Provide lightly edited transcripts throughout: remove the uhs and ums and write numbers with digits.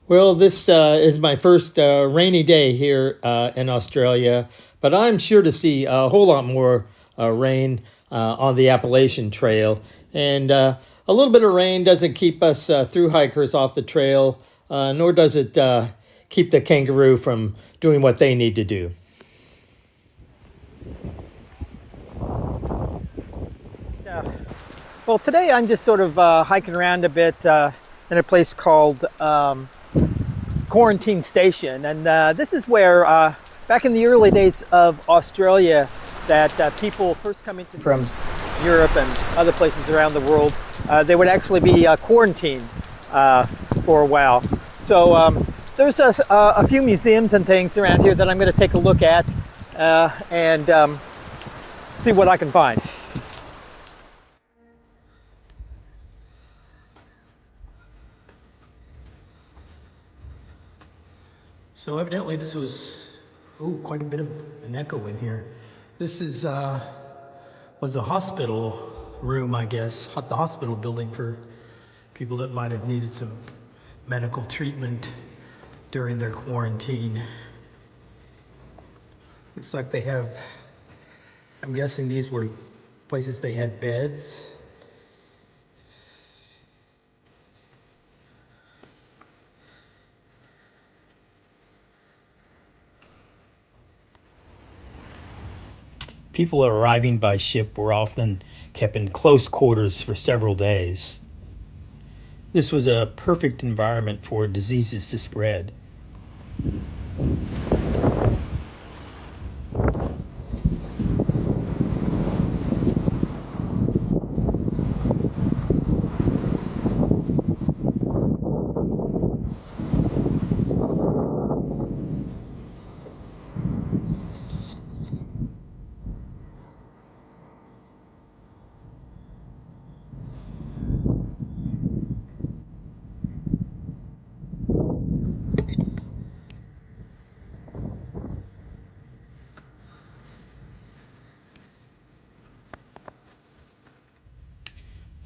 Well, this is my first rainy day here in Australia, but I'm sure to see a whole lot more rain on the Appalachian Trail. And a little bit of rain doesn't keep us through hikers off the trail, nor does it keep the kangaroo from doing what they need to do. Well, today I'm just sort of hiking around a bit in a place called Quarantine Station, and this is where back in the early days of Australia that people first come into from Europe and other places around the world, they would actually be quarantined for a while. So there's a few museums and things around here that I'm going to take a look at and see what I can find. So evidently this was quite a bit of an echo in here. This is was a hospital room, I guess, the hospital building for people that might have needed some medical treatment during their quarantine. Looks like they have, I'm guessing these were places they had beds. People arriving by ship were often kept in close quarters for several days. This was a perfect environment for diseases to spread.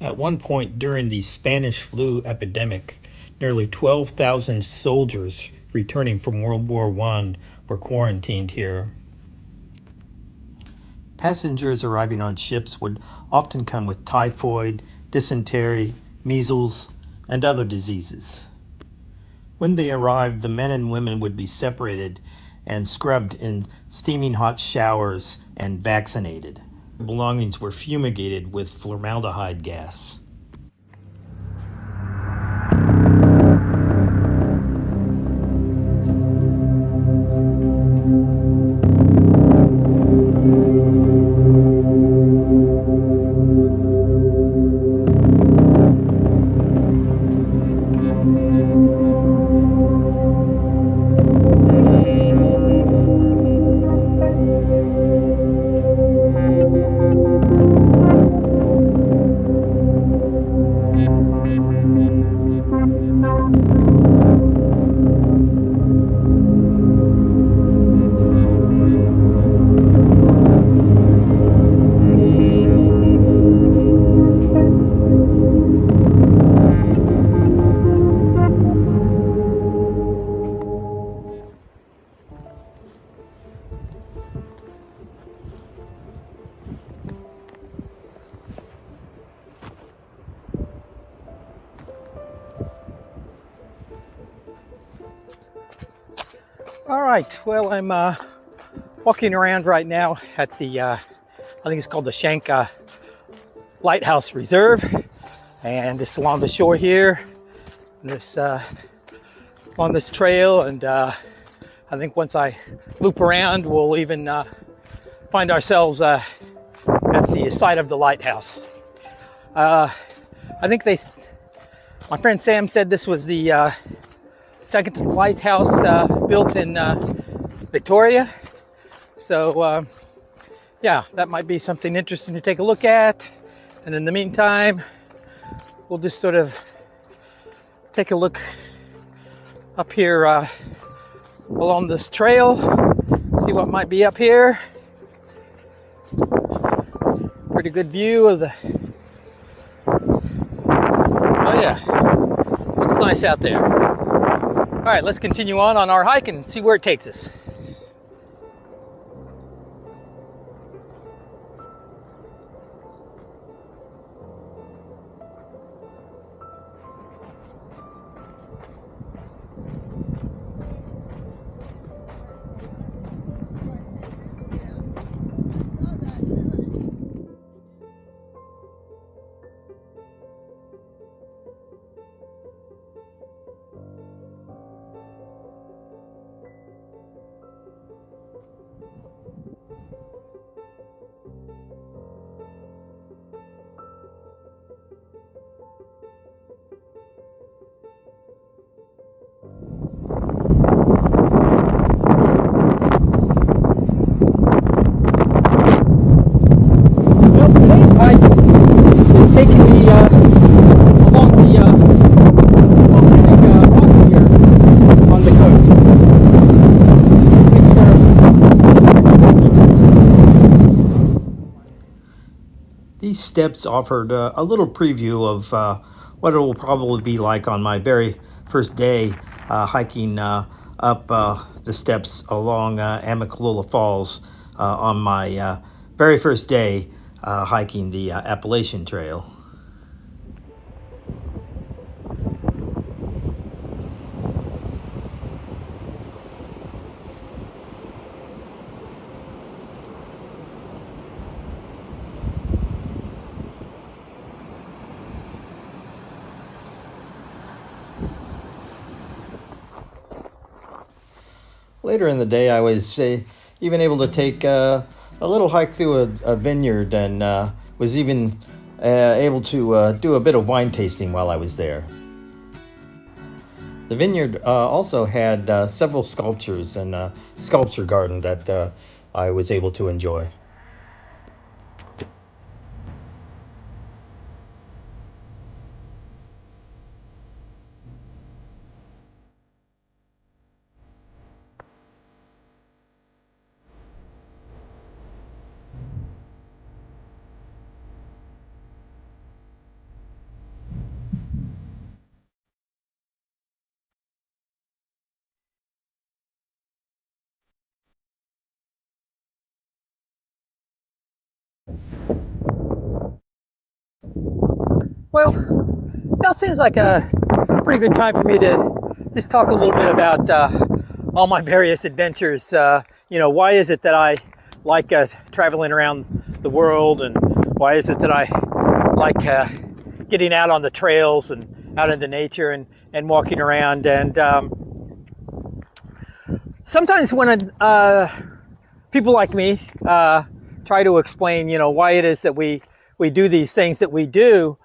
At one point during the Spanish flu epidemic, nearly 12,000 soldiers returning from World War I were quarantined here. Passengers arriving on ships would often come with typhoid, dysentery, measles, and other diseases. When they arrived, the men and women would be separated and scrubbed in steaming hot showers and vaccinated. Their belongings were fumigated with formaldehyde gas. All right, well, I'm walking around right now at the, I think it's called the Shanka Lighthouse Reserve, and it's along the shore here, this on this trail, and I think once I loop around, we'll even find ourselves at the site of the lighthouse. I think my friend Sam said this was the second lighthouse built in Victoria. So yeah, that might be something interesting to take a look at. And in the meantime, we'll just sort of take a look up here along this trail, see what might be up here. Pretty good view of the, oh yeah, looks nice out there. All right, let's continue on our hike and see where it takes us. These steps offered a little preview of what it will probably be like on my very first day hiking up the steps along Amicalola Falls on my very first day hiking the Appalachian Trail. Later in the day, I was even able to take a little hike through a vineyard and was even able to do a bit of wine tasting while I was there. The vineyard also had several sculptures and a sculpture garden that I was able to enjoy. Well, now seems like a pretty good time for me to just talk a little bit about all my various adventures. Why is it that I like traveling around the world, and why is it that I like getting out on the trails and out into nature and walking around. And sometimes when people like me try to explain, why it is that we do these things that we do,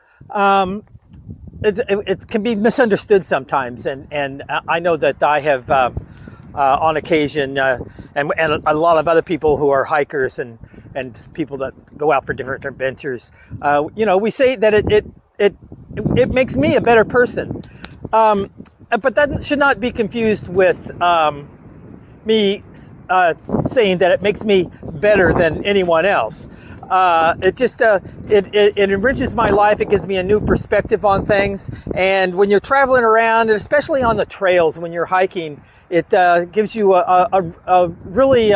it can be misunderstood sometimes, and I know that I have on occasion, and a lot of other people who are hikers and people that go out for different adventures, we say that it makes me a better person, but that should not be confused with me saying that it makes me better than anyone else. It enriches my life. It gives me a new perspective on things. And when you're traveling around, and especially on the trails, when you're hiking, it gives you a really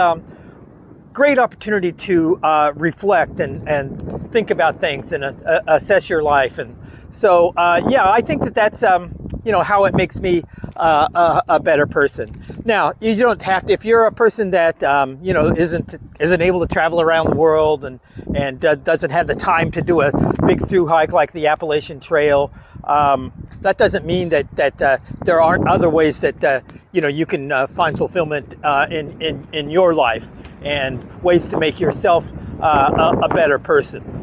great opportunity to reflect and think about things and assess your life. And so, I think that's how it makes me a better person. Now, you don't have to, if you're a person that isn't able to travel around the world and doesn't have the time to do a big through hike like the Appalachian Trail, that doesn't mean that there aren't other ways that you can find fulfillment in your life and ways to make yourself a better person.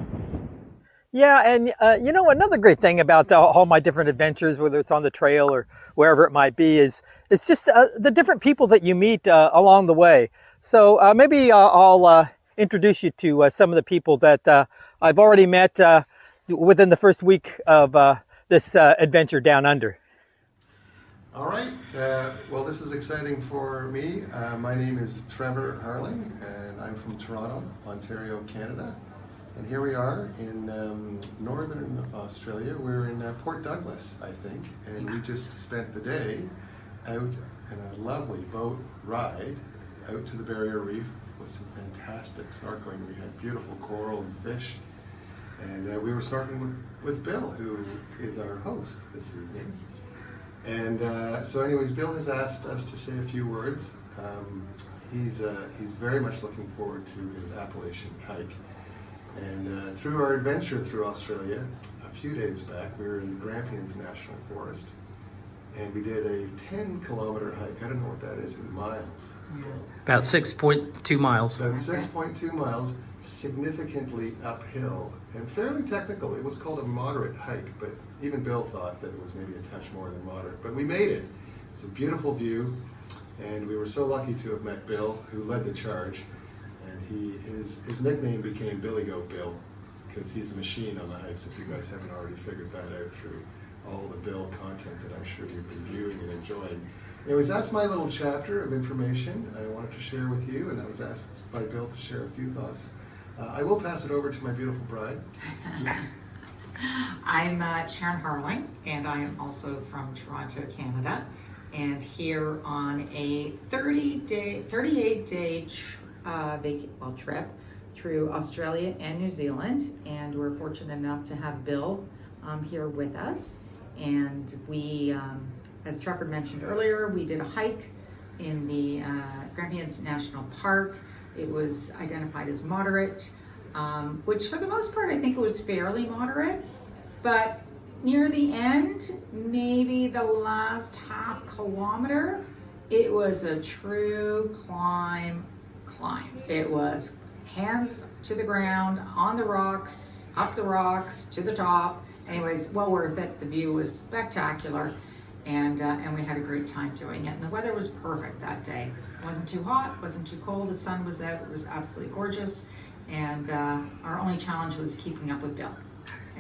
Yeah, and another great thing about all my different adventures, whether it's on the trail or wherever it might be, is it's just the different people that you meet along the way. So maybe I'll introduce you to some of the people that I've already met within the first week of this adventure down under. All right. Well, this is exciting for me. My name is Trevor Harling, and I'm from Toronto, Ontario, Canada. And here we are in northern Australia. We're in Port Douglas, I think, and we just spent the day out in a lovely boat ride out to the barrier reef with some fantastic snorkeling. We had beautiful coral and fish, and we were snorkeling with Bill, who is our host this evening. And so anyways, Bill has asked us to say a few words. He's very much looking forward to his Appalachian hike. And through our adventure through Australia, a few days back, we were in the Grampians National Forest, and we did a 10-kilometer hike. I don't know what that is in miles. About 6.2 miles. About 6.2 miles, significantly uphill and fairly technical. It was called a moderate hike, but even Bill thought that it was maybe a touch more than moderate. But we made it. It's a beautiful view, and we were so lucky to have met Bill, who led the charge. And his nickname became Billy Goat Bill, because he's a machine on the hikes, if you guys haven't already figured that out through all the Bill content that I'm sure you've been viewing and enjoying. Anyways, that's my little chapter of information I wanted to share with you, and I was asked by Bill to share a few thoughts. I will pass it over to my beautiful bride. I'm Sharon Harling, and I am also from Toronto, Canada, and here on a 38-day trip through Australia and New Zealand, and we're fortunate enough to have Bill here with us. And we, as Trevor mentioned earlier, we did a hike in the Grampians National Park. It was identified as moderate, which for the most part I think it was fairly moderate, but near the end, maybe the last half kilometer, it was a true climb. It was hands to the ground, on the rocks, up the rocks, to the top. Anyways, well worth it. The view was spectacular, and we had a great time doing it. And the weather was perfect that day. It wasn't too hot, wasn't too cold. The sun was out. It was absolutely gorgeous. And our only challenge was keeping up with Bill.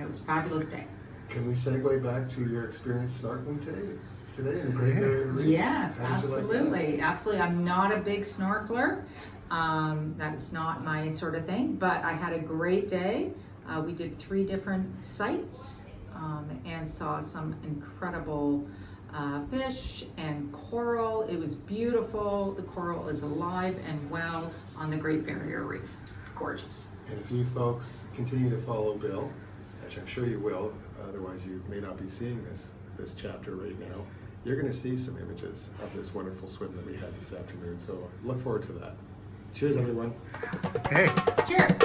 It was a fabulous day. Can we segue back to your experience snorkeling today in the Great Barrier Reef? Yes, How did you like that? absolutely. Absolutely. I'm not a big snorkeler. That's not my sort of thing, but I had a great day. We did 3 different sites and saw some incredible fish and coral. It was beautiful. The coral is alive and well on the Great Barrier Reef. It's gorgeous. And if you folks continue to follow Bill, which I'm sure you will, otherwise you may not be seeing this chapter right now, you're going to see some images of this wonderful swim that we had this afternoon. So look forward to that. Cheers, everyone. Okay. Cheers.